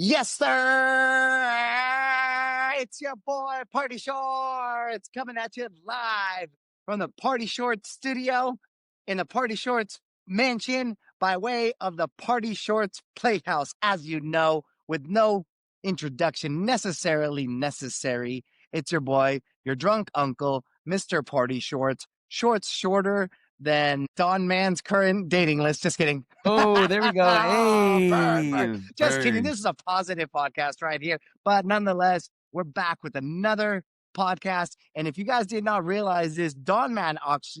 Yes, sir. It's your boy, Party Shorts, coming at you live from the Party Shorts studio in the Party Shorts mansion by way of the Party Shorts Playhouse. As you know, with no introduction necessarily necessary, it's your boy, your drunk uncle, Mr. Party Shorts, shorts shorter than Don Man's current dating list. Just kidding. Oh, there we go. Oh, burn, Hey, burn. Just kidding. burn. This is a positive podcast right here. But nonetheless, we're back with another podcast. And if you guys did not realize this, Don Man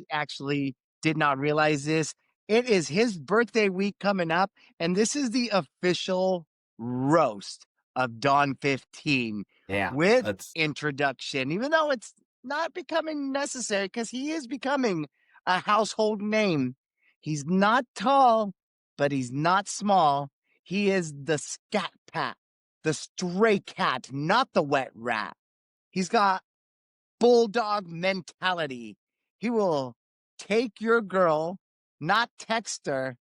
actually did not realize this. It is his birthday week coming up. And this is the official roast of Don 15 Yeah, with that's introduction, even though it's not becoming necessary because he is becoming a household name. He's not tall, but he's not small. He is the scat pat, the stray cat, not the wet rat. He's got bulldog mentality. He will take your girl, not text her,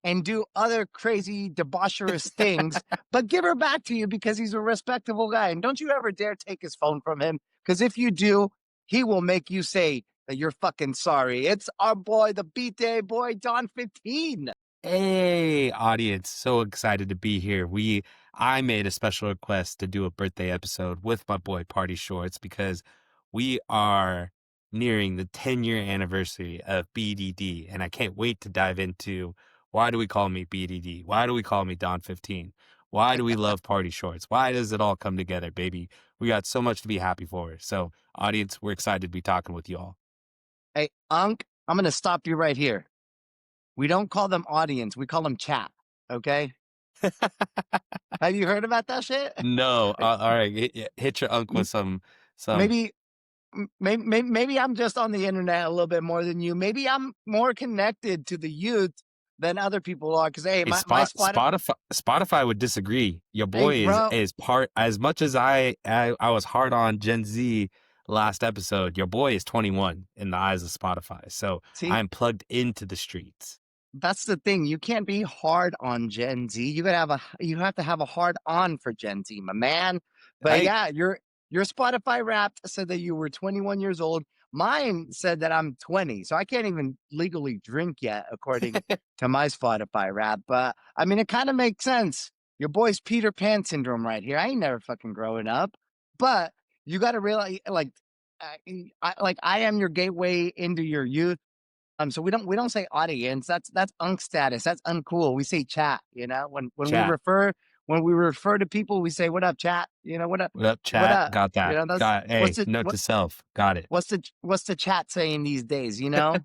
and do other crazy debaucherous things, but give her back to you because he's a respectable guy. And don't you ever dare take his phone from him, because if you do, he will make you say that you're fucking sorry. It's our boy, the B-Day boy, Don 15. hey, audience. So excited to be here. I made a special request to do a birthday episode with my boy Party Shorts because we are nearing the 10-year anniversary of BDD, and I can't wait to dive into why do we call me BDD? Why do we call me Don 15? Why do we love Party Shorts? Why does it all come together, baby? We got so much to be happy for. So, audience, we're excited to be talking with you all. Hey, Unc, I'm going to stop you right here. We don't call them audience. We call them chat. Okay. Have you heard about that shit? No, all right, hit your unk with some. Maybe I'm just on the internet a little bit more than you. Maybe I'm more connected to the youth than other people are. Because hey, Hey, my spot. Spotify would disagree. Your Hey, boy bro. is part as much as I was hard on Gen Z last episode. Your boy is 21 in the eyes of Spotify, so See, I'm plugged into the streets. that's the thing. You can't be hard on Gen Z. You have to have a hard on for Gen Z, my man. But Right? yeah, your Spotify Wrapped said that you were 21 years old. Mine said that I'm 20, so I can't even legally drink yet, according to my Spotify Wrapped. But I mean, it kind of makes sense. Your boy's Peter Pan syndrome right here. I ain't never fucking growing up, but you got to realize, I am your gateway into your youth. So we don't say audience. That's unk status. That's uncool. We say chat. You know, when Chat. we refer to people, we say what up, chat. You know, what up, What up, what chat? up. Got You that. know, that's Got. Hey, what's it note what to self. Got it. what's the chat saying these days? You know.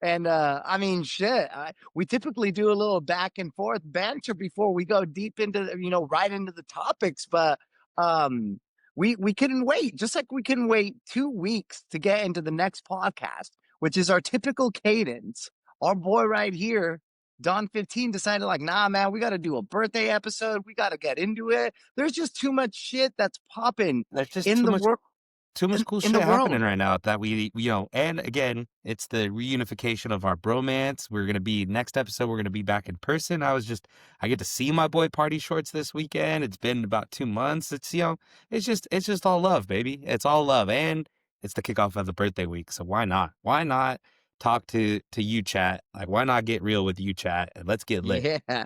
And I mean, shit. We typically do a little back and forth banter before we go deep into right into the topics, but we couldn't wait. Just like we couldn't wait 2 weeks to get into the next podcast, which is our typical cadence. Our boy right here, Don 15, decided like, nah, man, we got to do a birthday episode. We got to get into it. There's just too much shit that's popping There's just in the world. too much cool In shit the happening world. right now that and again, it's the reunification of our bromance. We're going to be next episode. We're going to be back in person. I get to see my boy Party Shorts this weekend. It's been about 2 months. It's just all love, baby. It's all love. And it's the kickoff of the birthday week. So why not? Why not talk to you chat? Like, why not get real with you chat and let's get lit. Yeah.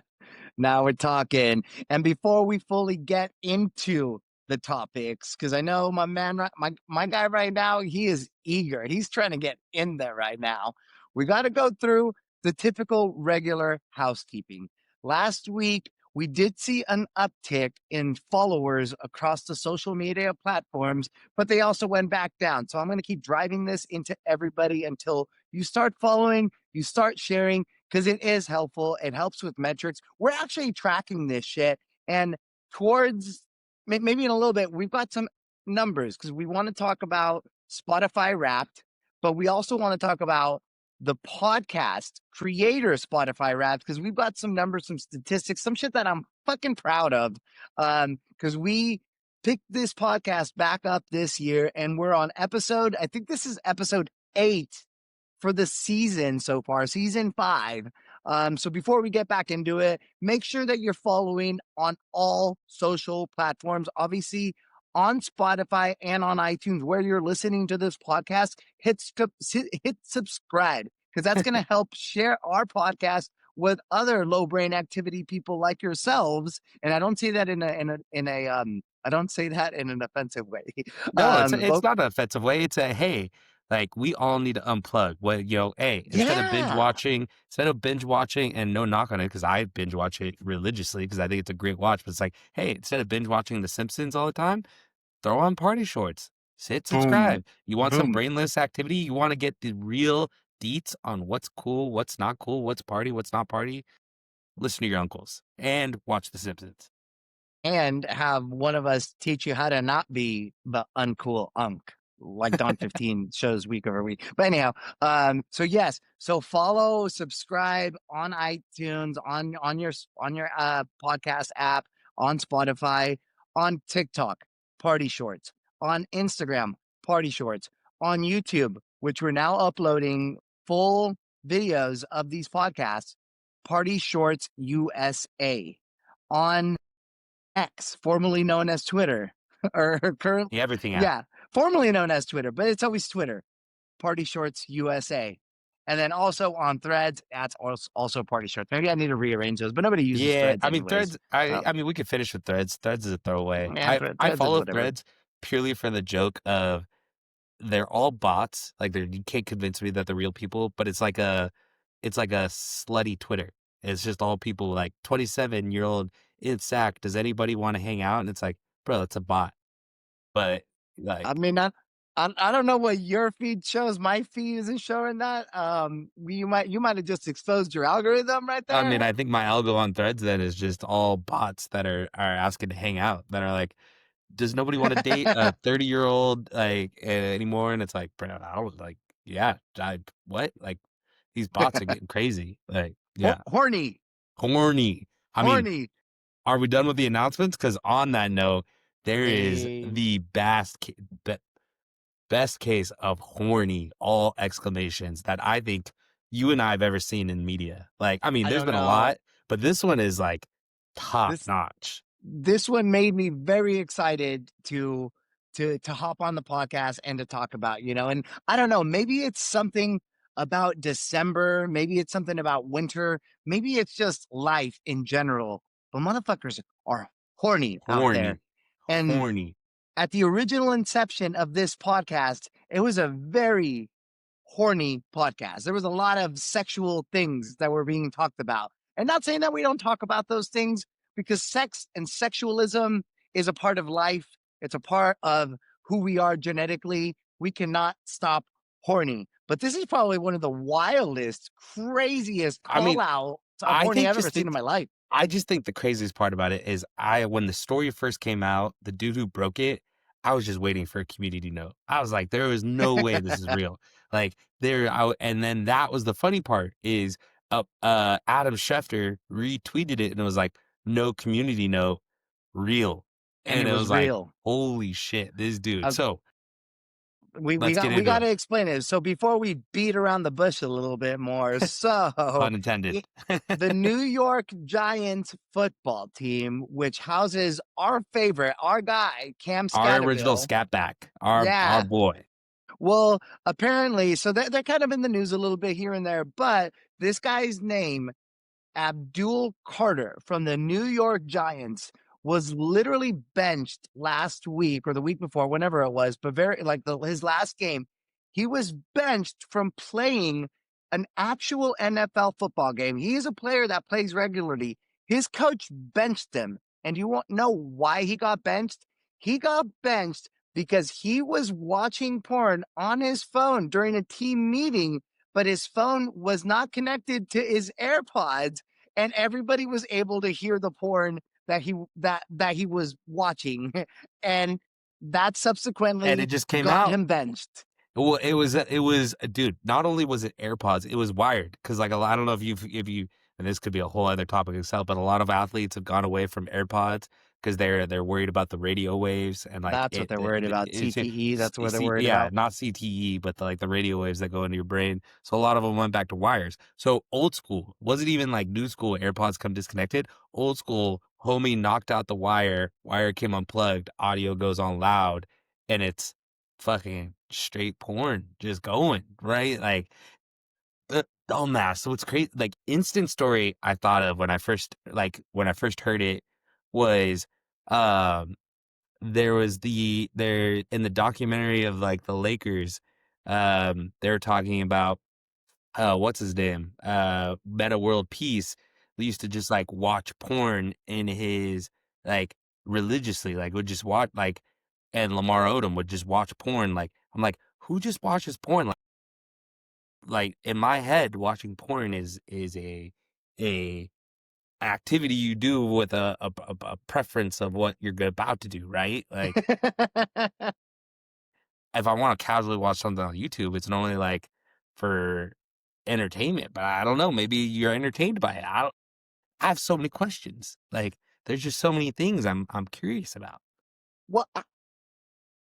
Now we're talking. And before we fully get into the topics, because I know my man, my guy right now, he is eager. He's trying to get in there right now. We got to go through the typical regular housekeeping. Last week, we did see an uptick in followers across the social media platforms, but they also went back down. So I'm going to keep driving this into everybody until you start following, you start sharing, because it is helpful. It helps with metrics. We're actually tracking this shit. And towards maybe in a little bit, we've got some numbers because we want to talk about Spotify Wrapped, but we also want to talk about the podcast creator Spotify Wrapped because we've got some numbers, some statistics, some shit that I'm fucking proud of. Because we picked this podcast back up this year and we're on I think this is episode 8 for the season so far, season 5. So before we get back into it, make sure that you're following on all social platforms. Obviously, on Spotify and on iTunes, where you're listening to this podcast, hit subscribe because that's going to help share our podcast with other low brain activity people like yourselves. And I don't say that I don't say that in an offensive way. No, it's But not an offensive way. It's a hey, like we all need to unplug. What hey, yeah, instead of binge watching, and no knock on it because I binge watch it religiously because I think it's a great watch. But it's like, hey, instead of binge watching The Simpsons all the time, throw on Party Shorts. Hit boom, subscribe. You want some boom. brainless activity? You want to get the real deets on what's cool, what's not cool, what's party, what's not party? Listen to your uncles and watch The Simpsons. And have one of us teach you how to not be the uncool unk like Don 15 shows week over week. But anyhow, so yes, so follow, subscribe on iTunes, on your podcast app, on Spotify, on TikTok, Party Shorts, on Instagram, Party Shorts, on YouTube, which we're now uploading full videos of these podcasts, Party Shorts USA, on X, formerly known as Twitter, or current, The everything app. yeah, formerly known as Twitter, but it's always Twitter. Party Shorts USA, and then also on Threads, that's also Party Shorts. Maybe I need to rearrange those, but nobody uses Yeah, Threads I mean anyways. Threads. So I mean, we could finish with Threads. Threads is a throwaway. yeah, I Threads is follow whatever. Threads purely for the joke of they're all bots. Like you can't convince me that they're real people, but it's like a slutty Twitter. It's just all people like 27-year-old in sack. Does anybody want to hang out? And it's like, bro, it's a bot. But I like, mean, I don't know what your feed shows. My feed isn't showing that. You might have just exposed your algorithm right I mean, there. I think my algo on Threads then is just all bots that are asking to hang out. That are like, does nobody want to date a 30-year-old like anymore? And it's like, bro, I don't like, yeah, what? Like these bots are getting crazy. Like, yeah, Horny, horny. I mean, horny. are we done with the announcements? Because on that note, there is Hey, the best case of horny, all exclamations that I think you and I have ever seen in media. Like, I mean, I there's don't been a know. lot, but this one is like top This notch. this one made me very excited to hop on the podcast and to talk about, and I don't know, maybe it's something about December, maybe it's something about winter, maybe it's just life in general, but motherfuckers are horny out there. Horny, And horny. at the original inception of this podcast, it was a very horny podcast. There was a lot of sexual things that were being talked about. And not saying that we don't talk about those things, because sex and sexualism is a part of life. It's a part of who we are genetically. We cannot stop horny. But this is probably one of the wildest, craziest I call mean, outs of I horny think I've ever just seen in think my life. I just think the craziest part about it is when the story first came out, the dude who broke it, I was just waiting for a community note. I was like, there is no way this is real. Like and then that was the funny part is Adam Schefter retweeted it and it was like, no community note, real. And it And it was was like, real. holy shit, this dude. Uh, So we let's get got we into got it. to explain it. So before we beat around the bush a little bit more, so Pun intended. the New York Giants football team, which houses our favorite, our guy, Cam Our original Scatterville. scat back, our Yeah. boy. Well, apparently, so they're kind of in the news a little bit here and there, but this guy's name, Abdul Carter from the New York Giants, was literally benched last week or the week before, whenever it was, but his last game, he was benched from playing an actual NFL football game. He is a player that plays regularly. His coach benched him. And you won't know why he got benched? He got benched because he was watching porn on his phone during a team meeting, but his phone was not connected to his AirPods, and everybody was able to hear the porn that he was watching, and that And subsequently it just came got out. him benched. Well, it was, dude. Not only was it AirPods, it was wired. Because like I don't know if you, and this could be a whole other topic itself, but a lot of athletes have gone away from AirPods because they're worried about the radio waves and like That's what they're worried about. it's CTE, that's what they're worried yeah, about. not CTE, but like the radio waves that go into your brain. So a lot of them went back to wires. So old school wasn't even like new school. AirPods come disconnected. Old school, homie knocked out the wire. Wire came unplugged. Audio goes on loud, and it's fucking straight porn just going right like dumbass. So it's crazy. Like instant story I thought of when I first heard it was um there was there in the documentary of like the Lakers, they were talking about what's his name? Meta World Peace. We used to just like watch porn in his like religiously, like would just watch like and Lamar Odom would just watch porn. Like I'm like, who just watches porn? Like in my head, watching porn is a activity you do with a preference of what you're about to do, right? Like if I want to casually watch something on YouTube, it's normally like for entertainment. But I don't know, maybe you're entertained by it. I have so many questions. Like there's just so many things I'm curious about. Well,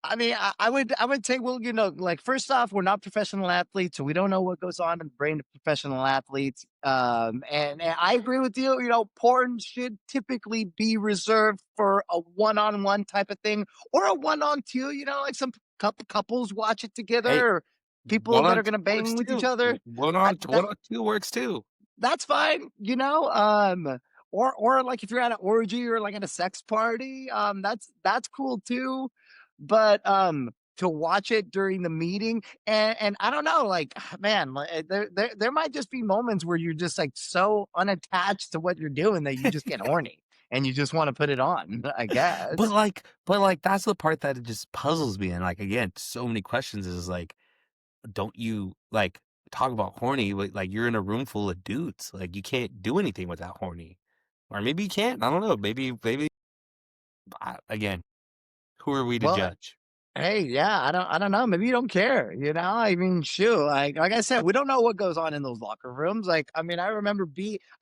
I mean, I would say, well, like first off, we're not professional athletes, so we don't know what goes on in the brain of professional athletes. And I agree with you. Porn should typically be reserved for a one-on-one type of thing, or a one-on-two. Like some couples watch it Hey, together, or people one that on are two gonna works bang with each too. other. One on two works too. That's fine, or like if you're at an orgy or like at a sex party, that's cool too. But to watch it during the meeting, and I don't know, like man, there might just be moments where you're just like so unattached to what you're doing that you just get horny and you just want to put it on, I guess. But like that's the part that it just puzzles me. And like again, so many questions is like don't you like talk about horny? Like you're in a room full of dudes. Like you can't do anything without horny, or maybe you can't. I don't know. Maybe again, who are we to Well, judge? hey, yeah, I don't know. Maybe you don't care, I mean, shoot, like I said, we don't know what goes on in those locker rooms. Like, I mean, I remember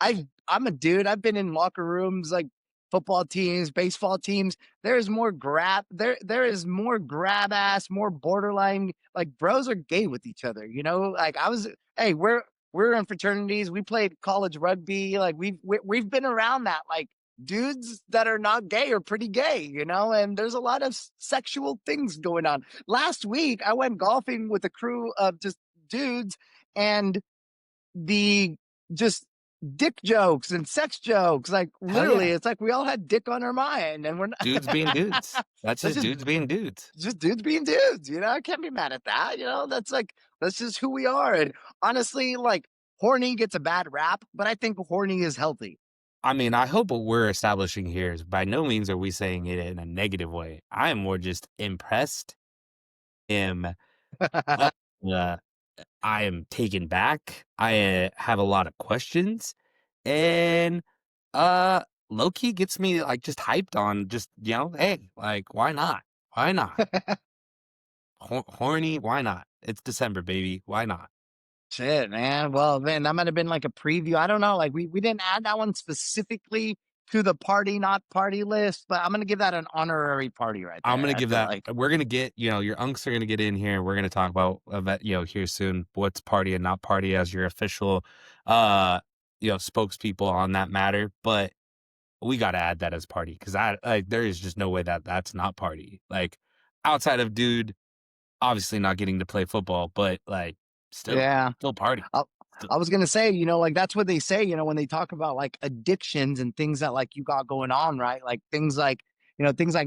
I'm a dude. I've been in locker rooms like football teams, baseball teams. There is more grab ass, more borderline. Like bros are gay with each other. Like hey, we're in fraternities. We played college rugby. Like we've been around that. Like dudes that are not gay are pretty gay, and there's a lot of sexual things going on. Last week, I went golfing with a crew of just dudes, and the just dick jokes and sex jokes, like Hell literally, yeah, it's like we all had dick on our mind, and we're not. dudes being dudes. That's That's just dudes being dudes. just dudes being dudes. I can't be mad at that. That's just who we are. And honestly, like horny gets a bad rap, but I think horny is healthy. I mean, I hope what we're establishing here is by no means are we saying it in a negative way. I am more just impressed. Am uh, uh, I am taken back. I have a lot of questions, and uh, low key gets me like just hyped on just hey, like why not? Why not? Horny? Why not? It's December, baby. Why not? Shit, man. Well, man, that might have been like a preview. I don't know. Like we didn't add that one specifically to the party not party list, but I'm gonna give that an honorary party right I'm there. gonna I give feel that. like. We're gonna get your unks are gonna get in here. We're gonna talk about here soon. What's party and not party as your official, uh, spokespeople on that matter. But we got to add that as party because I like there is just no way that that's not party. Like outside of dude, obviously not getting to play football, but like Yeah. still party. I, Still, I was gonna say, like that's what they say, when they talk about like addictions and things that like you got going on, right? Like things like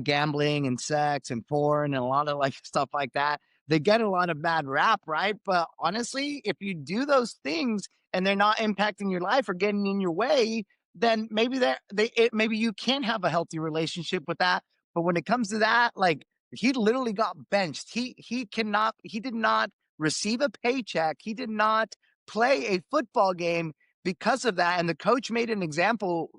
gambling and sex and porn and a lot of like stuff like that. They get a lot of bad rap, right? But honestly, if you do those things and they're not impacting your life or getting in your way, then maybe you can have a healthy relationship with that. But when it comes to that, like he literally got benched. He did not receive a paycheck. He did not play a football game because of that. And the coach made an example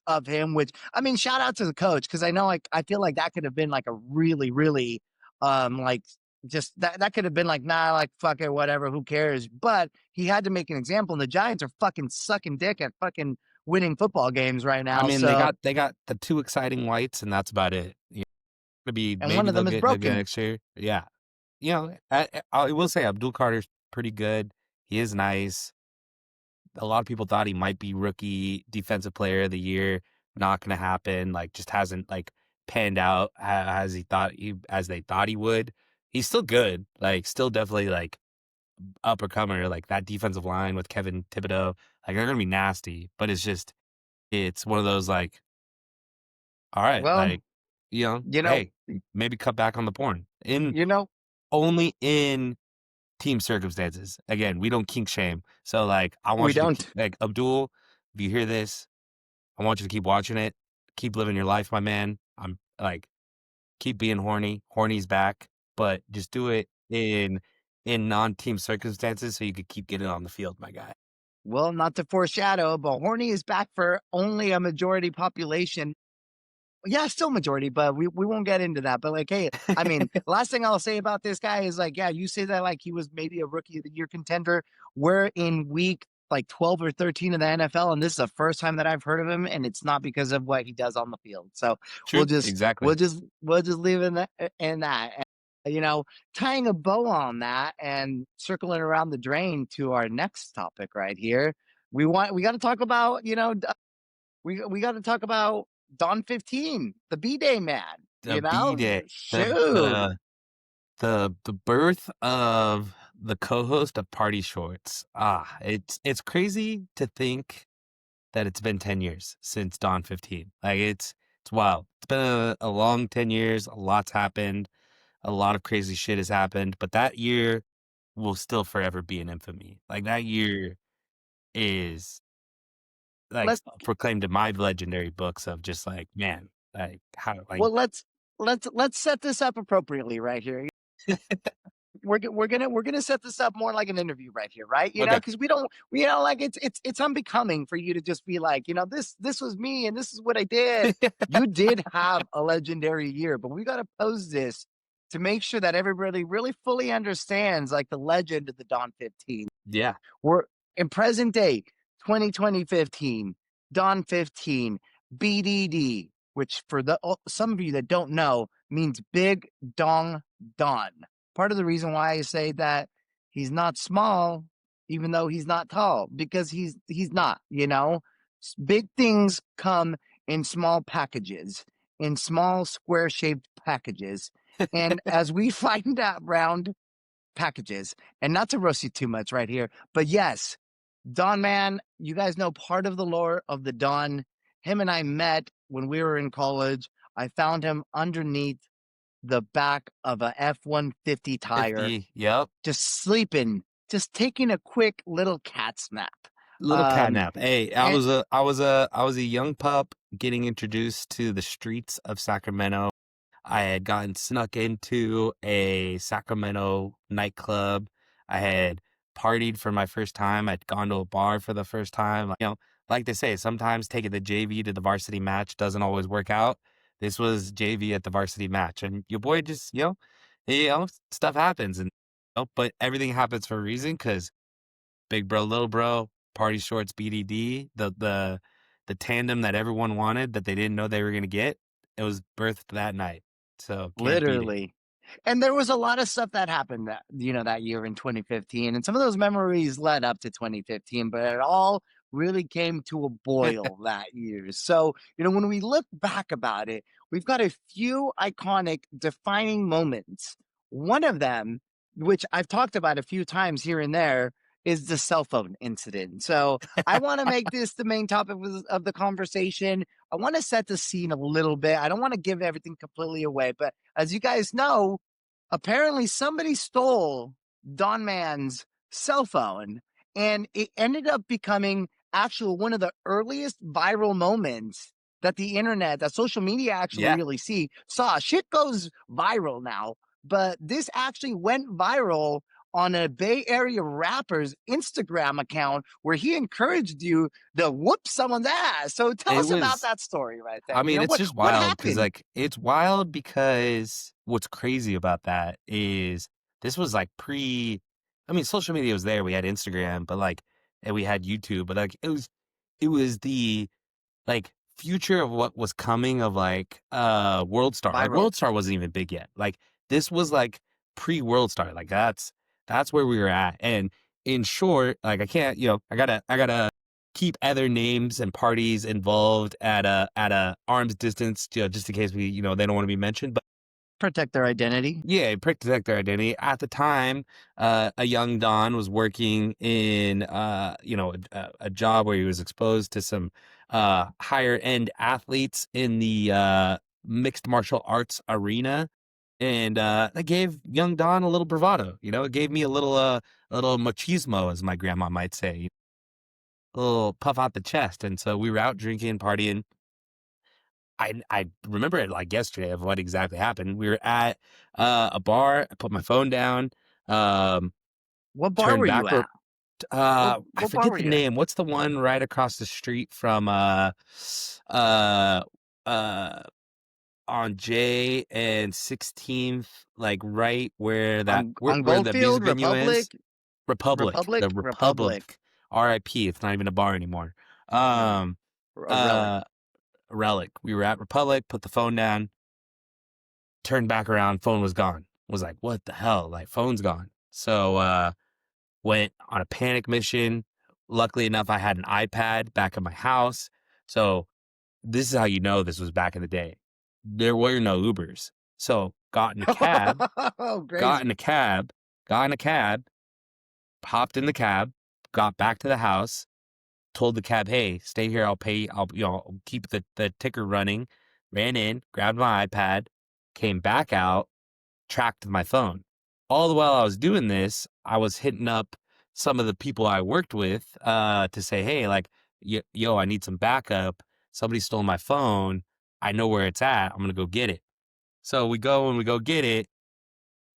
of him, which I mean, shout out to the coach because I know like I feel like that could have been like a really, really like just that could have been like, nah, like fuck it, whatever, who cares? But he had to make an example, and the Giants are fucking sucking dick at fucking winning football games right I now. mean, So, they got the 2 exciting whites, and that's about it. You know, maybe and one of them is they'll get broken. next year. Yeah. You know, I will say Abdul Carter's pretty good. He is nice. A lot of people thought he might be rookie defensive player of the year. Not gonna happen. Like, just hasn't like panned out as they thought he would. He's still good. Like, still definitely like upper comer. Like that defensive line with Kevin Thibodeau. Like they're gonna be nasty. But it's one of those like, all right, Well, like, you know, you know, hey, maybe cut back on the porn. you know, Only in team circumstances. Again, we don't kink shame. So like I we want you to keep don't. like Abdul, if you hear this, I want you to keep watching it. Keep living your life, my man. I'm like keep being horny. Horny's back, but just do it in non-team circumstances so you could keep getting on the field, my guy. Well, not to foreshadow, but Horny is back for only a majority population. Yeah, still majority, but we won't get into that. But like, hey, I mean, last thing I'll say about this guy is like, yeah, you say that like he was maybe a rookie of the year contender. We're in week like 12 or 13 of the NFL, and this is the first time that I've heard of him, and it's not because of what he does on the field. So we'll True, just exactly. we'll just leave it in that. And, you know, tying a bow on that and circling around the drain to our next topic right here. We got to talk about, you know, we got to talk about Don 15, the B-Day man, The you B know? day, Shoot. the birth of the co-host of Party Shorts. Ah, it's crazy to think that it's been 10 years since Dawn 15. Like it's wild. It's been a long 10 years. A lot's happened. A lot of crazy shit has happened, but that year will still forever be in infamy. Like that year is like Let's proclaimed in my legendary books of just like, man, like how like well, let's set this up appropriately right here. We're gonna set this up more like an interview right here, right? You know, okay. because we don't, you know, like it's unbecoming for you to just be like, you know, this was me and this is what I did. You did have a legendary year, but we got to pose this to make sure that everybody really fully understands like the legend of the Don 15. Yeah. We're in present day 2020 15, Don 15, BDD, which for the some of you that don't know means Big Dong Don. Part of the reason why I say that he's not small, even though he's not tall, because he's not, you know. Big things come in small packages, in small square shaped packages. And as we find out round packages, and not to roast you too much right here, but yes, Don Man, you guys know part of the lore of the Don. Him and I met when we were in college. I found him underneath the back of a F-150 tire, 50. Yep. just sleeping, just taking a quick little cat's nap. Little Um, catnap. Hey, and I was a young pup getting introduced to the streets of Sacramento. I had gotten snuck into a Sacramento nightclub. I had partied for my first time. I'd gone to a bar for the first time. Like, you know, like they say, sometimes taking the JV to the varsity match doesn't always work out. This was JV at the varsity match, and your boy just, stuff happens, and but everything happens for a reason because big bro, little bro, party shorts, BDD, the tandem that everyone wanted that they didn't know they were gonna get. It was birthed that night, so can't beat it. literally. And there was a lot of stuff that happened that, you know, that year in 2015. And some of those memories led up to 2015, but it all really came to a boil that year. So, you know, when we look back about it, we've got a few iconic defining moments. One of them, which I've talked about a few times here and there, is the cell phone incident. So I want to make this the main topic of the conversation. I want to set the scene a little bit. I don't want to give everything completely away, but as you guys know, apparently somebody stole Don Man's cell phone and it ended up becoming actual one of the earliest viral moments that the internet, that social media actually Yeah, really saw. Shit goes viral now, but this actually went viral on a Bay Area rapper's Instagram account where he encouraged you to whoop someone's ass. So tell it us about was that story right there. I You mean, know, it's just what wild because happened? like, it's wild because what's crazy about that is this was, like, social media was there, we had Instagram, but, like and we had YouTube, but, like, it was the like future of what was coming of like World Star. Like Viral. World Star wasn't even big yet. Like this was like pre World Star. Like that's where we were at. And in short, like I can't, I gotta keep other names and parties involved at a arm's distance, just in case they don't want to be mentioned. But Protect their identity. yeah, protect their identity. At the time, a young Don was working in, a job where he was exposed to some higher end athletes in the mixed martial arts arena, and that gave young Don a little bravado. It gave me a little machismo, as my grandma might say, a little puff out the chest. And so we were out drinking, partying. I remember it like yesterday of what exactly happened. We were at a bar. I put my phone down, um, What bar turned were you back. at? I What bar forget were the you at? name. What's the one right across the street from uh, uh, on J and 16th, like right where On where the music Goldfield, venue is? Republic, Republic, the Republic. Republic, R.I.P. It's not even a bar anymore. Yeah, Um, a relic. uh, Relic. We were at Republic. Put the phone down. Turned back around, phone was gone. Was like, what the hell? Like, phone's gone. So went on a panic mission. Luckily enough, I had an iPad back at my house. So this is how you know this was back in the day. There were no Ubers. So Oh, got in crazy. a cab, got in a cab, hopped in the cab, got back to the house, told the cab, hey, stay here, I'll pay, I'll keep the ticker running. Ran in, grabbed my iPad, came back out, tracked my phone. All the while I was doing this, I was hitting up some of the people I worked with to say, hey, like, yo, I need some backup. Somebody stole my phone. I know where it's at. I'm going to go get it. So we go and we go get it.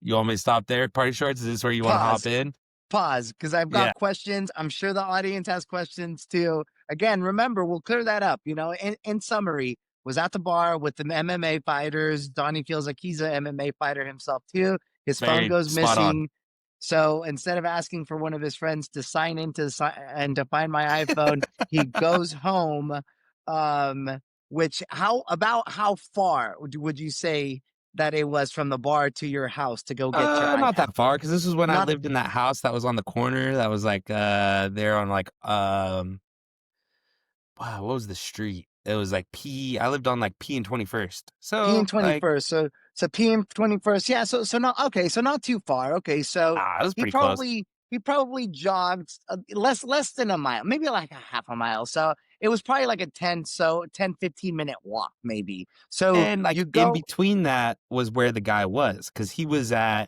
You want me to stop there? Party shorts? Is this where you want to hop Pause. in? Pause, because I've Yeah, got questions. I'm sure the audience has questions too. Again, remember, we'll clear that up. In summary, was at the bar with the MMA fighters. Donnie feels like he's an MMA fighter himself too. His phone very goes spot on. missing. So instead of asking for one of his friends to sign into and to find my iPhone, he goes home. Um, which how far would you say that it was from the bar to your house to go get your Not iPad? that far, because this was when I Not lived in that house that was on the corner. That was like there on like wow, what was the street? It was like P. I lived on like P and 21st. PM So like, 21st. So PM 21st. Yeah. So not okay. So not too far. Okay. So it was he pretty close. probably he probably jogged less than a mile, maybe like a half a mile. So it was probably like a 10-15 minute walk, maybe. So And you like in go. between that was where the guy was, because he was at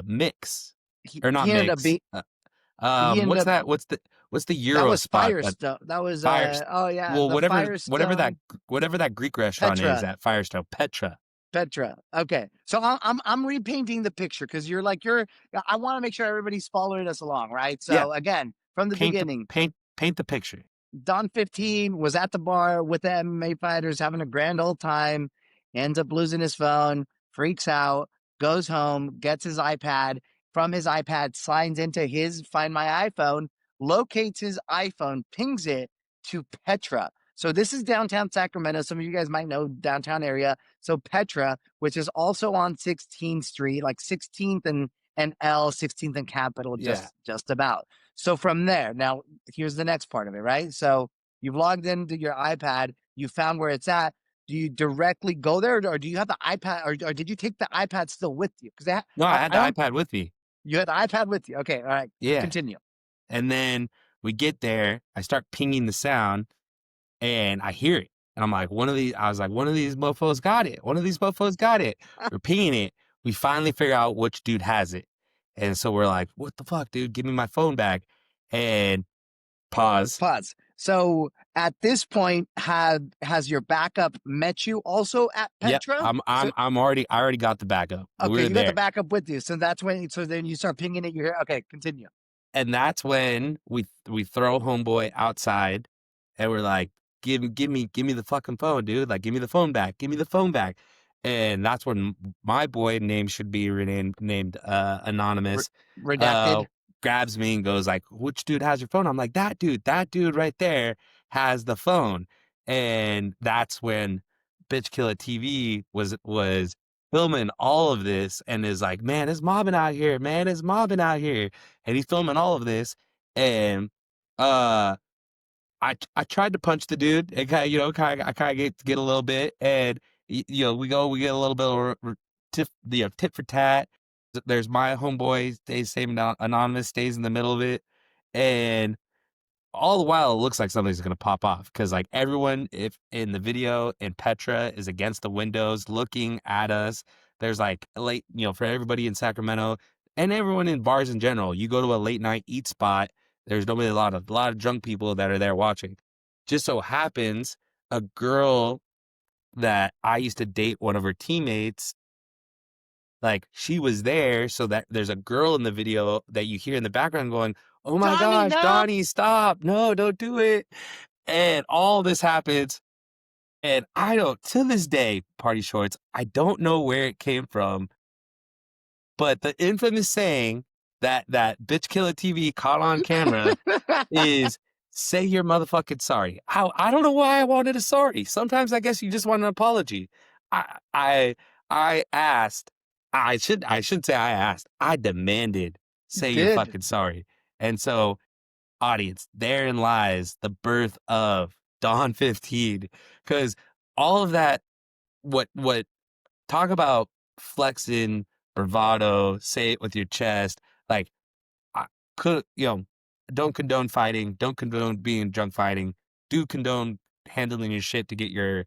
Mix, He, or not he ended up Mix. being. He ended What's up. that? What's the That Euro was spot that Firestone. That was Fire? oh yeah, Well, the whatever that Firestone whatever that Greek restaurant is Petra. at Firestone, Petra. Petra. Okay. So I'm repainting the picture because you're I want to make sure everybody's following us along, right? Yeah, So again, from the beginning, paint the picture. Don 15 was at the bar with the MMA fighters having a grand old time, ends up losing his phone, freaks out, goes home, gets his iPad. From his iPad, signs into his Find My iPhone, locates his iPhone, pings it to Petra. So this is downtown Sacramento. Some of you guys might know downtown area. So Petra, which is also on 16th Street, like 16th and L, 16th and Capitol, Yeah. just about. So from there, now here's the next part of it, right? So you've logged into your iPad, you found where it's at. Do you directly go there, or do you have the iPad, or did you take the iPad still with you? Because No, I had I the don't. iPad with me. You had the iPad with you. Okay, all right. Yeah. Continue. And then we get there, I start pinging the sound, and I hear it. And I was like, one of these mofos got it. One of these mofos got it. We're pinging it. We finally figure out which dude has it. And so we're like, what the fuck, dude? Give me my phone back. And pause. Pause. So at this point, has your backup met you also at Yep. Petra? So I already got the backup. okay, We're you got the there. backup with you. So that's when. So then you start pinging it. You're okay. Continue. And that's when we throw homeboy outside, and we're like, give me the fucking phone, dude. Like, give me the phone back. Give me the phone back. And that's when my boy, name should be named Re- Anonymous, uh redacted. grabs me and goes like, which dude has your phone? I'm like, that dude right there. has the phone. And that's when Bitch Killer TV was filming all of this and is like, man, it's mobbing out here, man, it's mobbing out here. And he's filming all of this. And uh I tried to punch the dude and kind of, I kind of get a little bit, and we get a little bit of tit for tat. There's my homeboy, stays same anonymous, stays in the middle of it, and all the while it looks like something's gonna pop off because like everyone, if in the video and Petra is against the windows looking at us. There's like a late, for everybody in Sacramento and everyone in bars in general. You go to a late night eat spot. There's normally a lot of drunk people that are there watching. Just so happens a girl that I used to date, one of her teammates, like she was there, so that there's a girl in the video that you hear in the background going, "Oh my Donnie, gosh, no. Donnie, stop. No, don't do it." And all this happens. And I don't, to this day, party shorts, I don't know where it came from, but the infamous saying that bitch killer TV caught on camera is say you're motherfucking sorry. How I don't know why I wanted a sorry. Sometimes I guess you just want an apology. I I I asked. I should say I asked. I demanded say you're Did. fucking sorry. And so, audience, therein lies the birth of Dawn 15. Because all of that, what talk about flexing, bravado, say it with your chest, like I could, don't condone fighting, don't condone being drunk fighting, do condone handling your shit to get your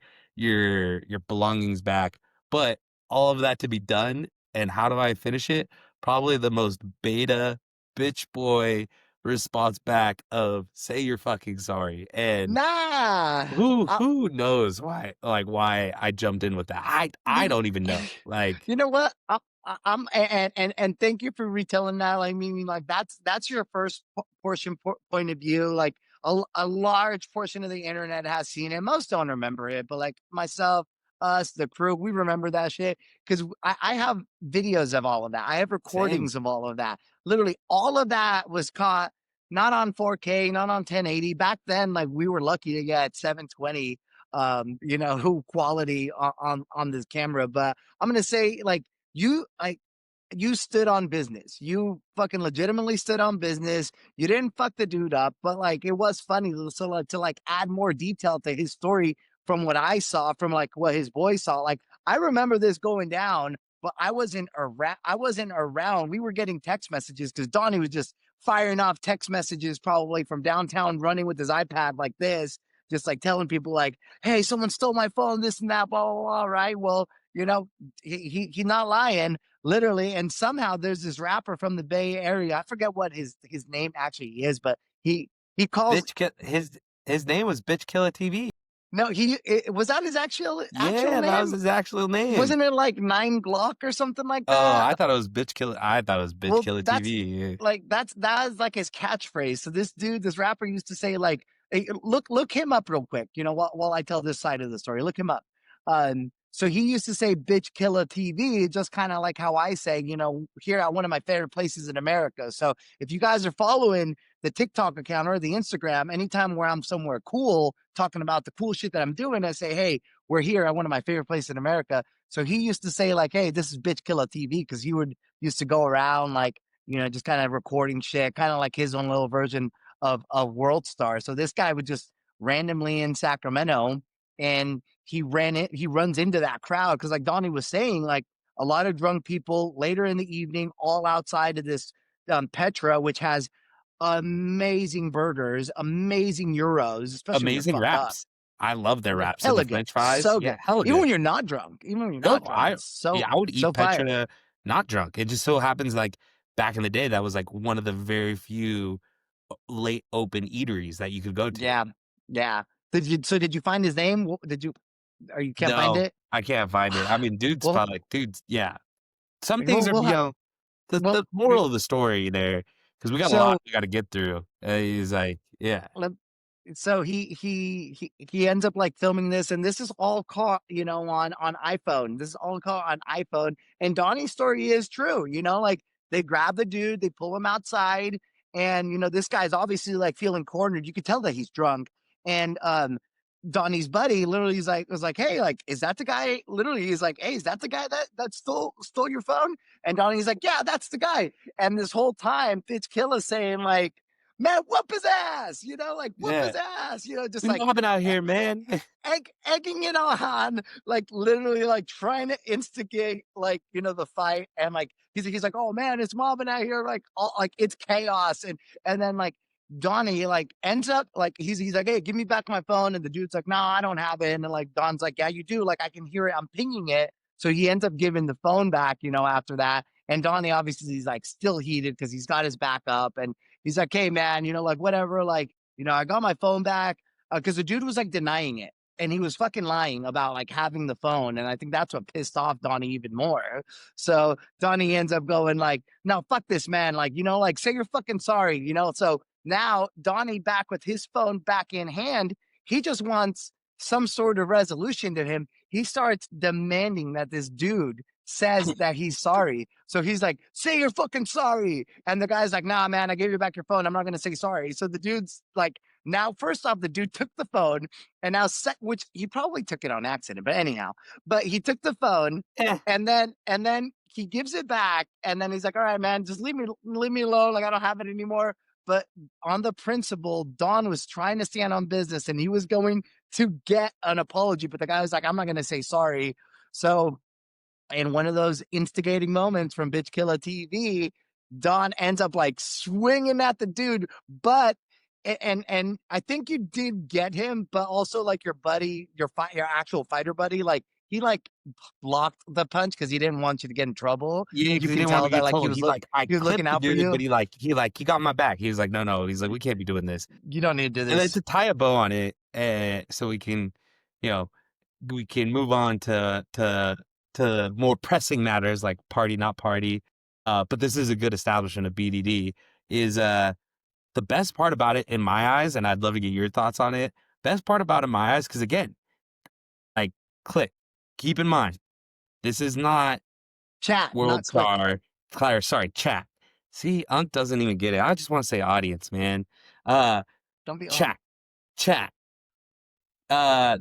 belongings back. But all of that to be done, and how do I finish it? Probably the most beta bitch boy response back of say you're fucking sorry. And Nah. who knows why I jumped in with that. I You don't even know. Like, you know what? I'm and thank you for retelling that. Like, meaning like that's your first point of view. Like a large portion of the internet has seen it. Most don't remember it, but like myself, us, the crew, we remember that shit because I have videos of all of that. I have same. recordings of all of that. Literally, all of that was caught not on 4K, not on 1080. Back then, like we were lucky to get 720 who quality on this camera. But I'm gonna say like you stood on business. You fucking legitimately stood on business. You didn't fuck the dude up, but like it was funny to like add more detail to his story from what I saw, from like what his boys saw. Like I remember this going down, but I wasn't around. I wasn't around. We were getting text messages because Donnie was just firing off text messages probably from downtown, running with his iPad like this, just like telling people like, "Hey, someone stole my phone, this and that, blah blah blah." Right? Well, he's not lying, literally. And somehow there's this rapper from the Bay Area. I forget what his name actually is, but he calls His name was Bitch Killer TV. no was that his actual Yeah, that was name? his actual name. Wasn't it like Nine Glock or something like Oh, that? I thought it was Bitch Killer. I thought it was Bitch Well, Killer that's TV. Yeah. like that's like his catchphrase. So this dude, this rapper used to say like, hey, look him up real quick, while I tell this side of the story. Look him up. So he used to say bitch killer TV, just kind of like how I say, here at one of my favorite places in America. So if you guys are following the TikTok account or the Instagram, anytime where I'm somewhere cool, talking about the cool shit that I'm doing, I say, hey, we're here at one of my favorite places in America. So he used to say like, hey, this is bitch killer TV, because he would used to go around like, just kind of recording shit, kind of like his own little version of World Star. So this guy would just randomly in Sacramento, and he runs into that crowd because like Donnie was saying, like a lot of drunk people later in the evening, all outside of this Petra, which has amazing burgers, amazing euros, especially when you're Amazing fucked up. wraps. I love their wraps and the Hella good, French fries. so Yeah, good. hella Even good. when you're not drunk, even when you're No, not drunk, it's yeah, so I would so eat fire. Petra not drunk. It just so happens like back in the day, that was like one of the very few late open eateries that you could go to. Yeah, yeah. Did you find his name? Did you? Or you can't find No, it? I can't find it. I mean, dude's Well, probably like, dude's, yeah. Some things we'll are, we'll have well. the moral of the story there, because we got a lot So we got to get through. He's like, yeah, lem- so he ends up like filming this, and this is all caught on iPhone. This is all caught on iPhone. And Donnie's story is true. Like they grab the dude, they pull him outside, and this guy's obviously like feeling cornered. You could tell that he's drunk. And Donnie's buddy literally was like, "Hey, like, is that the guy?" Literally, he's like, "Hey, is that the guy that stole your phone?" And Donnie's like, "Yeah, that's the guy." And this whole time, Fitz Killa's saying like, "Man, whoop his ass," like whoop Yeah. his ass, just We like mobbing out here, man. egging it on, like literally like trying to instigate like the fight, and like he's like, "Oh man, it's mobbing out here, like all like it's chaos," and then like Donnie like ends up like he's like, "Hey, give me back my phone," and the dude's like, "No, I don't have it," and then like Don's like, "Yeah, you do, like I can hear it, I'm pinging it." So he ends up giving the phone back, after that. And Donnie obviously he's like still heated because he's got his back up, and he's like, "Hey man, like whatever, like I got my phone back." Because the dude was like denying it, and he was fucking lying about like having the phone, and I think that's what pissed off Donnie even more. So Donnie ends up going like, "No, fuck this, man, like like say you're fucking sorry," so now Donnie, back with his phone back in hand, he just wants some sort of resolution to him. He starts demanding that this dude says that he's sorry. So he's like, "Say you're fucking sorry," and the guy's like, "Nah, man, I gave you back your phone, I'm not gonna say sorry." So the dude's like, now first off, the dude took the phone, and now which he probably took it on accident, but anyhow, but he took the phone, Eh. and then he gives it back, and then he's like, "All right, man, just leave me alone. Like I don't have it anymore." But on the principle, Don was trying to stand on business, and he was going to get an apology, but the guy was like, "I'm not going to say sorry." So in one of those instigating moments from Bitch Killer TV, Don ends up like swinging at the dude, but and I think you did get him, but also like your buddy, your actual fighter buddy, like he like blocked the punch because he didn't want you to get in trouble. Yeah, You because he can didn't want tell me to that get like told. I he was looking clipped the out for dude, but you. he got my back. He was like, no. He's like, we can't be doing this. You don't need to do And then this. to tie a bow on it, so we can, you know, we can move on to more pressing matters like party not party. But this is a good establishment of BDD. Is the best part about it in my eyes, and I'd love to get your thoughts on it. Best part about it in my eyes, because again, like click, keep in mind, this is not Chat, World not click. Star, sorry, chat. See, Unc doesn't even get it. I just want to say audience, man. Uh, Don't be on. chat, chat.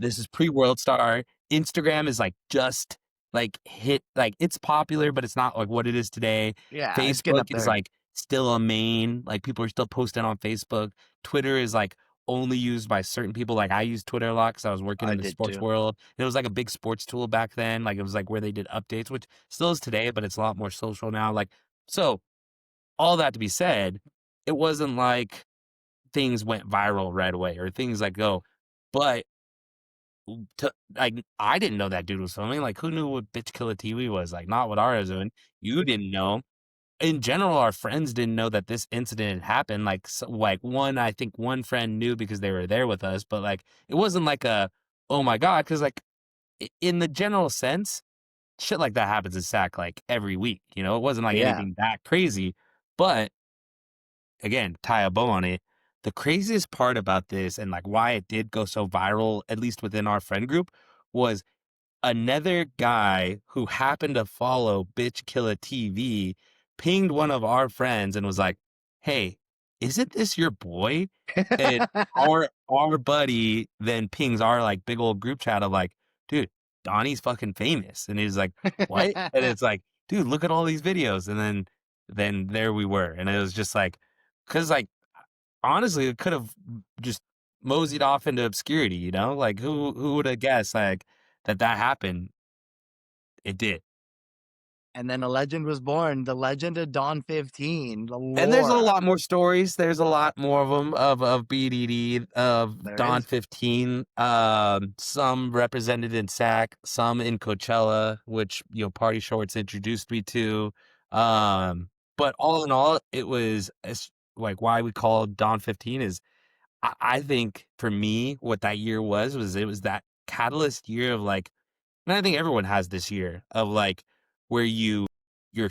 This is pre-World Star. Instagram is like just like hit, like it's popular, but it's not like what it is today. Yeah, it's getting Facebook up is there. like still a main, like people are still posting on Facebook. Twitter is like only used by certain people. Like I use Twitter a lot because I was working I in the did sports too. world. It was like a big sports tool back then. Like it was like where they did updates, which still is today, but it's a lot more social now. Like, so all that to be said, it wasn't like things went viral right away or things like go, but like I didn't know that dude was filming. Like, who knew what Bitch Killer TV was? Like, not what I was doing. You didn't know. In general, our friends didn't know that this incident had happened. Like, like one, I think one friend knew because they were there with us, but like, it wasn't like a, oh my god, because like in the general sense, shit like that happens in SAC like every week. You know, it wasn't like Yeah. anything that crazy, but again, tie a bow on it. The craziest part about this and like why it did go so viral, at least within our friend group, was another guy who happened to follow Bitch Killer TV pinged one of our friends and was like, "Hey, isn't this your boy?" And our buddy then pings our like big old group chat of like, "Dude, Donnie's fucking famous." And he's like, "What?" And it's like, "Dude, look at all these videos." And then there we were. And it was just like, cause like honestly, it could have just moseyed off into obscurity, you know? Like who would have guessed like that happened? It did. And then a legend was born, the legend of Dawn 15, the And there's a lore. lot more stories. There's a lot more of them of BDD, of There Dawn is. 15. Some represented in SAC, some in Coachella, which Party Shorts introduced me to. But all in all, it was like why we call Dawn 15 is I think for me, what that year was it was that catalyst year of like, and I think everyone has this year of like where you're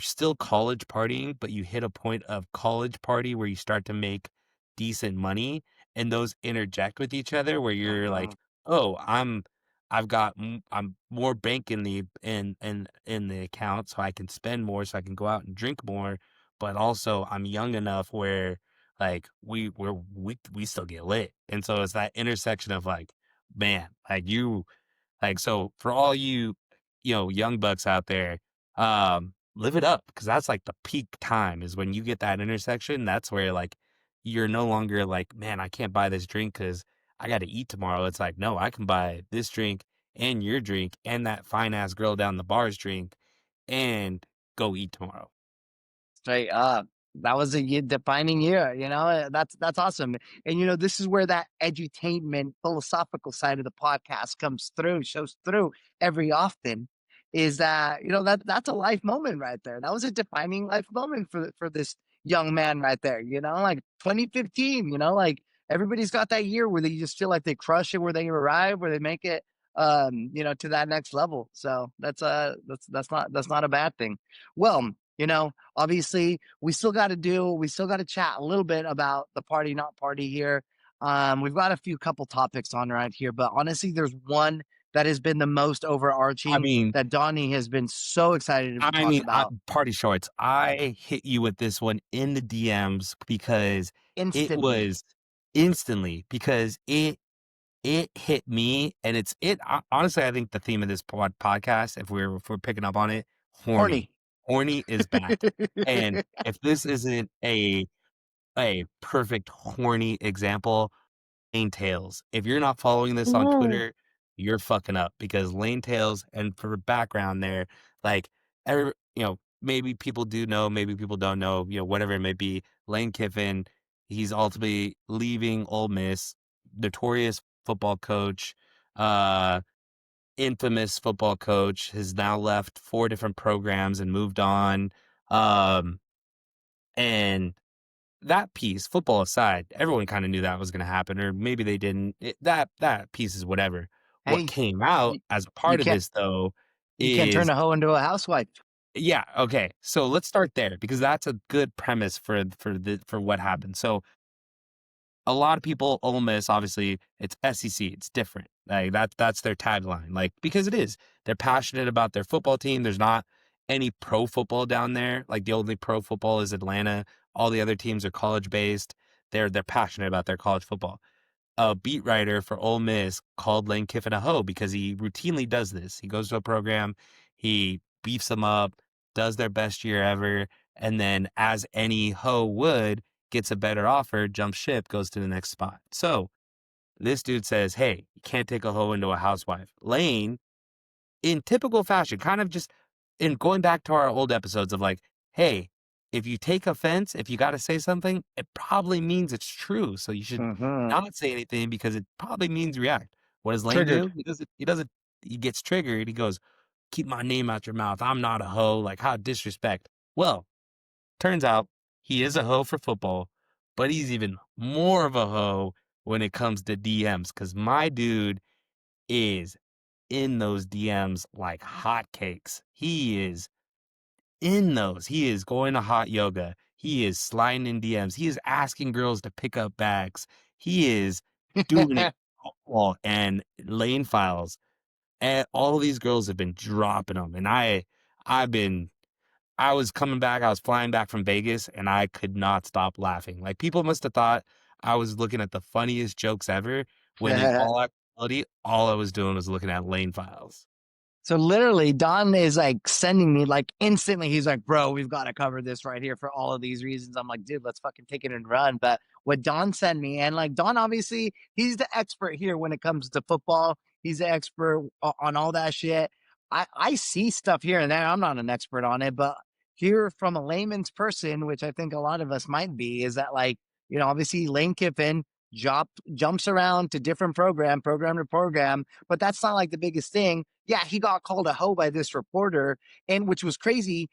still college partying, but you hit a point of college party where you start to make decent money, and those interject with each other where you're Uh-huh. like, oh, I'm more bank in the account, so I can spend more, so I can go out and drink more, but also I'm young enough where like we still get lit. And so it's that intersection of like, man, like you like, so for all you, young bucks out there, live it up because that's like the peak time is when you get that intersection. That's where like you're no longer like, man, I can't buy this drink because I got to eat tomorrow. It's like, no, I can buy this drink and your drink and that fine ass girl down the bar's drink and go eat tomorrow. Straight up. That was a defining year, that's awesome. And this is where that edutainment philosophical side of the podcast comes through, shows through every often. Is that that's a life moment right there. That was a defining life moment for this young man right there. Like 2015. Like everybody's got that year where they just feel like they crush it, where they arrive, where they make it, to that next level. So that's not a bad thing. Well, obviously we still got to chat a little bit about the party not party here. We've got a few couple topics on right here, but honestly there's one that has been the most I overarching mean, that Donnie has been so excited to I talk mean, about party shorts. I hit you with this one in the DMs because it instantly. was instantly because it hit me, and honestly, I think the theme of this podcast, if we're picking up on it, horny. Horny. Horny is back. And if this isn't a perfect horny example, Lane Tales. If you're not following this on Ooh. Twitter, you're fucking up because Lane Tales, and for background there, like maybe people do know, maybe people don't know, whatever it may be. Lane Kiffin, he's ultimately leaving Ole Miss, notorious football coach, uh, infamous football coach, has now left 4 different programs and moved on. Um, and that piece, football aside, everyone kind of knew that was going to happen, or maybe they didn't. That piece is whatever. What Hey, came out you, as a you part of can't this, though, you can't turn is a hoe into a housewife. yeah, okay. So let's start there because that's a good premise for what happened. So a lot of people, Ole Miss, obviously, it's SEC, it's different. Like that's their tagline. Like because it is, they're passionate about their football team. There's not any pro football down there. Like the only pro football is Atlanta. All the other teams are college based. They're passionate about their college football. A beat writer for Ole Miss called Lane Kiffin a hoe because he routinely does this. He goes to a program, he beefs them up, does their best year ever, and then, as any hoe would, gets a better offer, jumps ship, goes to the next spot. So this dude says, hey, you can't take a hoe into a housewife. Lane, in typical fashion, kind of just in going back to our old episodes of like, hey, if you take offense, if you got to say something, it probably means it's true. So you should Mm-hmm. not say anything because it probably means react. What does Lane Triggered. do? He gets triggered. He goes, keep my name out your mouth. I'm not a hoe. Like, how disrespect. Well, turns out he is a hoe for football, but he's even more of a hoe when it comes to DMs because my dude is in those DMs like hotcakes. He is in those. He is going to hot yoga. He is sliding in DMs. He is asking girls to pick up bags. He is doing it all. And lane files. And all of these girls have been dropping them. And I've been, I was coming back. I was flying back from Vegas and I could not stop laughing. Like people must have thought I was looking at the funniest jokes ever when in all actuality, all I was doing was looking at lane files. So literally, Don is like sending me like instantly. He's like, "Bro, we've got to cover this right here for all of these reasons." I'm like, "Dude, let's fucking take it and run." But what Don sent me, and like Don, obviously, he's the expert here when it comes to football. He's the expert on all that shit. I see stuff here and there. I'm not an expert on it, but here from a layman's person, which I think a lot of us might be, is that like obviously Lane Kiffin jumps around to different program to program, but that's not like the biggest thing. Yeah, he got called a hoe by this reporter, and which was crazy.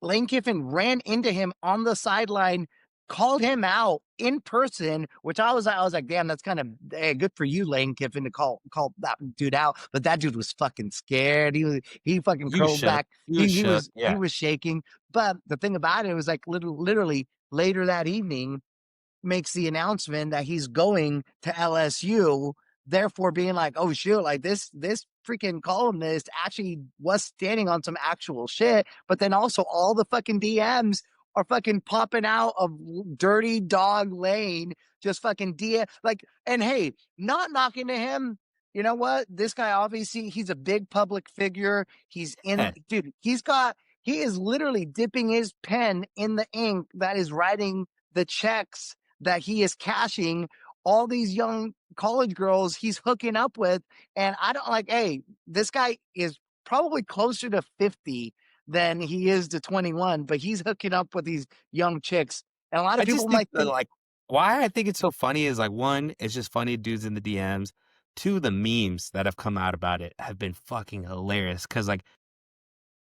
Lane Kiffin ran into him on the sideline, called him out in person, which I was like, damn, that's kind of good for you, Lane Kiffin, to call that dude out. But that dude was fucking scared. He fucking You curled shook. back. You He was he shook. was he Yeah. was shaking. But the thing about it was like literally later that evening makes the announcement that he's going to LSU, therefore being like, oh shoot, like this freaking columnist actually was standing on some actual shit. But then also all the fucking DMs are fucking popping out of dirty dog lane, just fucking like, and hey, not knocking to him. You know what? This guy, obviously, he's a big public figure. He's in, dude, he is literally dipping his pen in the ink that is writing the checks that he is cashing all these young college girls he's hooking up with. And I don't like, hey, this guy is probably closer to 50 than he is to 21, but he's hooking up with these young chicks. And a lot of I people just think might that, think, like, why I think it's so funny is like one, it's just funny dudes in the DMs. Two, the memes that have come out about it have been fucking hilarious. Cause like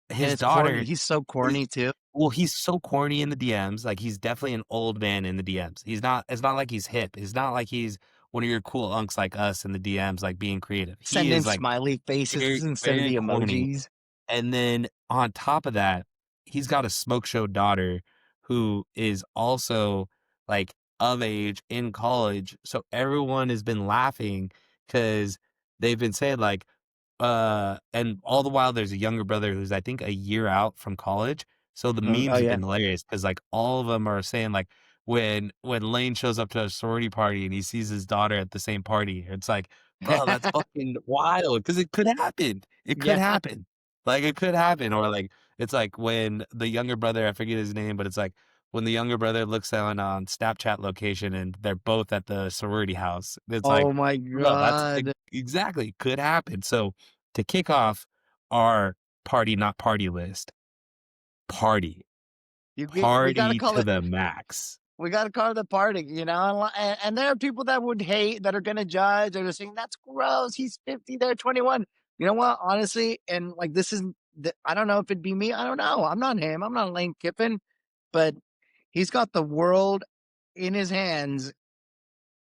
and his it's corny. daughter He's so is corny too. well, he's so corny in the DMs. Like he's definitely an old man in the DMs. He's not, it's not like he's hip. It's not like he's one of your cool unks like us in the DMs, like being creative. He Sending is like smiley faces very, instead of very the corny. emojis. And then on top of that, he's got a smoke show daughter who is also like of age in college. So everyone has been laughing because they've been saying like, and all the while there's a younger brother who's I think a year out from college. So the Oh memes have yeah. been hilarious because like all of them are saying like when Lane shows up to a sorority party and he sees his daughter at the same party, it's like, bro, that's fucking wild because it could happen. It could Yeah. happen. Like it could happen. Or like it's like when the younger brother, I forget his name, but it's like when the younger brother looks on Snapchat location and they're both at the sorority house. It's Oh like, my bro, that's God. exactly could happen. So to kick off our party not party list, party. We got to Party call to it, the max. we got to call it the party, you know? And there are people that would hate, that are going to judge, they're just saying, that's gross. He's 50, they're 21. You know what? Honestly, and like, this is, I don't know if it'd be me. I don't know. I'm not him. I'm not Lane Kiffin, but he's got the world in his hands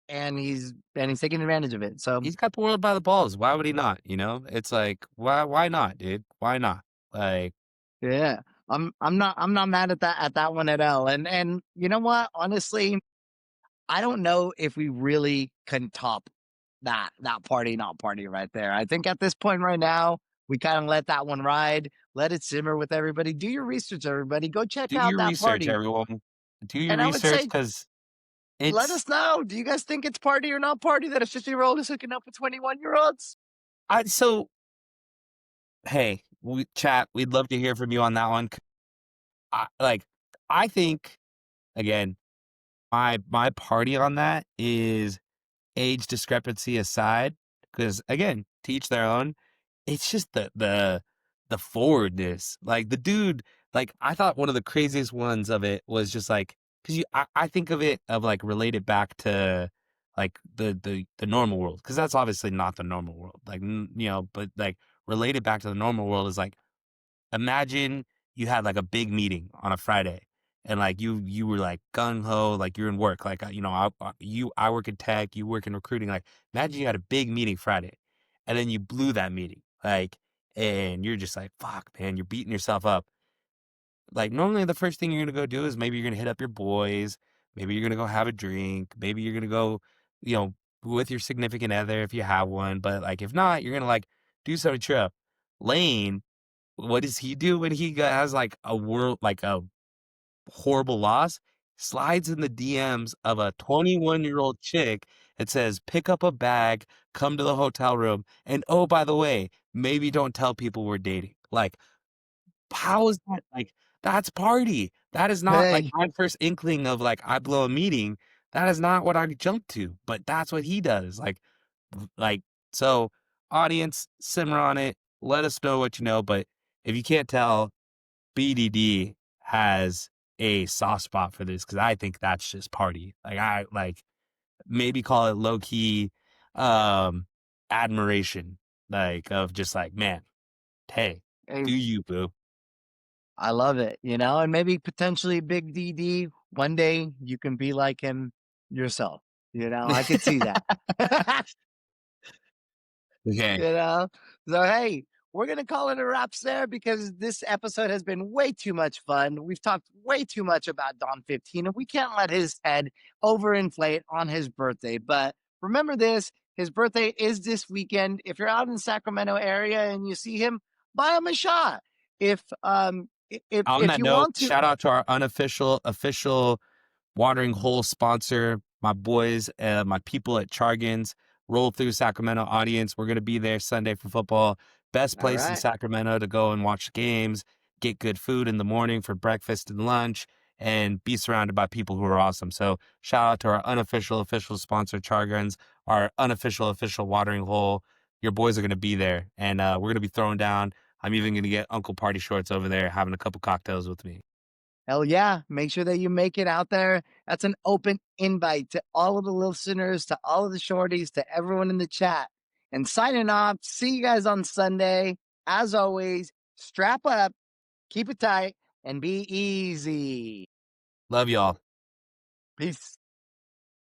and he's taking advantage of it. So He's got the world by the balls. Why would he not? You know? It's like, why not, dude? Why not? Like, yeah, I'm not mad at that one at all. And you know what? Honestly, I don't know if we really can top that party not party right there. I think at this point right now, we kind of let that one ride, let it simmer with everybody. Do your research, everybody. Go check do out your that research, party. everyone. Do your And I would research say, because let it's us know. Do you guys think it's party or not party that a 50-year-old is hooking up with 21-year-olds? I so hey, we chat, we'd love to hear from you on that one. Like I think again, my party on that is age discrepancy aside, because again, teach their own. It's just the forwardness. Like the dude, like I thought one of the craziest ones of it was just like because I think of it of like related back to like the normal world because that's obviously not the normal world. Like you know, but like related back to the normal world is like imagine you had like a big meeting on a Friday and like you were like gung ho, like you're in work, like you know, I work in tech, you work in recruiting. Like imagine you had a big meeting Friday, and then you blew that meeting, like, and you're just like, fuck, man, you're beating yourself up. Like normally, the first thing you're gonna go do is maybe you're gonna hit up your boys, maybe you're gonna go have a drink, maybe you're gonna go, you know, with your significant other if you have one. But like if not, you're gonna like do some trip. Lane, what does he do when he has like a world, like a horrible loss? Slides in the DMs of a 21-year-old chick and says, pick up a bag, come to the hotel room, and oh, by the way, maybe don't tell people we're dating. Like, how is that? Like, that's party. That is not like Hey, my first inkling of like, I blow a meeting. That is not what I jump to, but that's what he does. Like, so audience, simmer on it. Let us know what you know. But if you can't tell, BDD has a soft spot for this because I think that's just party. Like I like maybe call it low key um admiration, like of just like, man, hey, hey, do you boo? I love it, you know, and maybe potentially Big DD. One day you can be like him yourself. You know, I could see that. You Okay. know? So, hey, we're going to call it a wraps there because this episode has been way too much fun. We've talked way too much about Don 15, and we can't let his head overinflate on his birthday. But remember this, his birthday is this weekend. If you're out in the Sacramento area and you see him, buy him a shot. If On if that you note, want to, shout out to our official watering hole sponsor, my boys, my people at Chargans, roll through Sacramento audience. We're going to be there Sunday for football. Best all place in right. Sacramento to go and watch games, get good food in the morning for breakfast and lunch, and be surrounded by people who are awesome. So shout out to our official sponsor, Chargans, our official watering hole. Your boys are going to be there, and we're going to be throwing down. I'm even going to get Uncle Party Shorts over there having a couple cocktails with me. Hell yeah. Make sure that you make it out there. That's an open invite to all of the listeners, to all of the shorties, to everyone in the chat. And signing off. See you guys on Sunday. As always, strap up, keep it tight, and be easy. Love y'all. Peace.